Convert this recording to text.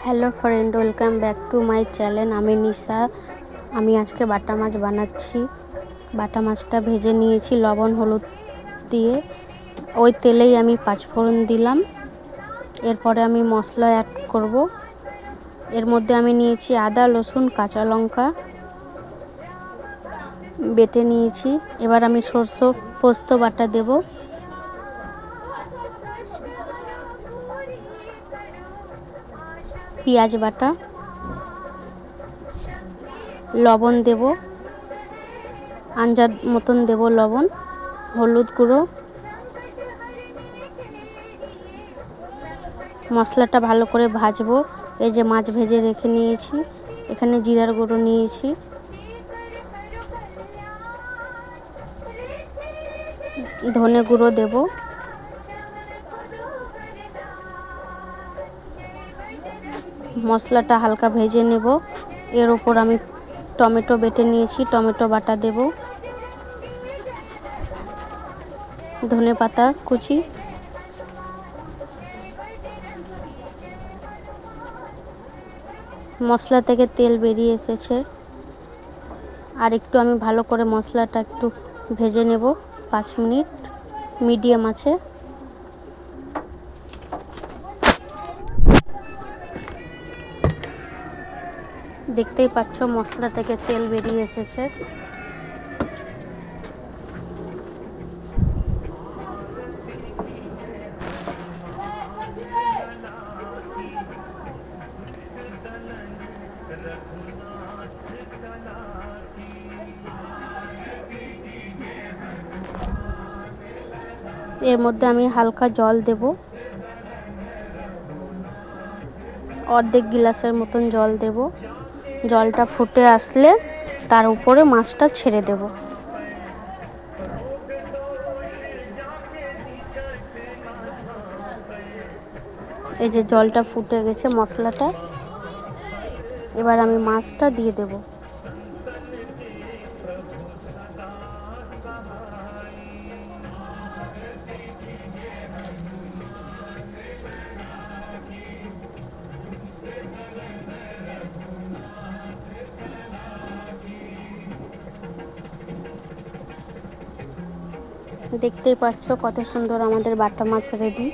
Hello friend, welcome back to my channel. আমি নিশা। আমি আজকে বাটা মাছ বানাচ্ছি। বাটা মাছটা ভেজে নিয়েছি লবণ হলুদ দিয়ে। ওই তেলেই আমি পাঁচফোড়ন দিলাম। এরপরে আমি মশলা অ্যাড করব। এর মধ্যে আমি নিয়েছি আদা রসুন কাঁচা লঙ্কা বেটে নিয়েছি। এবার আমি সরষে পোস্ত বাটা দেব, পেঁয়াজ বাটা, লবণ দেব, আন্দাজ মতন দেব লবণ, হলুদ গুঁড়ো। মশলাটা ভালো করে ভাজবো। এই যে মাছ ভেজে রেখে নিয়েছি, এখানে জিরার গুঁড়ো নিয়েছি, ধনে গুঁড়ো দেব, মশলাটা হালকা ভেজে নেব। এর ওপর আমি টমেটো বেটে নিয়েছি, টমেটো বাটা দেব, ধনে পাতা কুচি, মশলা থেকে তেল বেরিয়ে এসেছে। আর একটু আমি ভালো করে মশলাটা একটু ভেজে নেব 5 মিনিট মিডিয়াম আছে। দেখতেই পাচ্ছ মশলা থেকে তেল বেরিয়ে এসেছে। এর মধ্যে আমি হালকা জল দেব, অর্ধেক গিলাসের মতন জল দেব। জলটা ফুটে আসলে তার উপরে মাছটা ছেড়ে দেব। এই যে জলটা ফুটে গেছে মশলাটা, এবার আমি মাছটা দিয়ে দেব। দেখতেই পাচ্ছ কত সুন্দর আমাদের বাটা মাছ রেডি।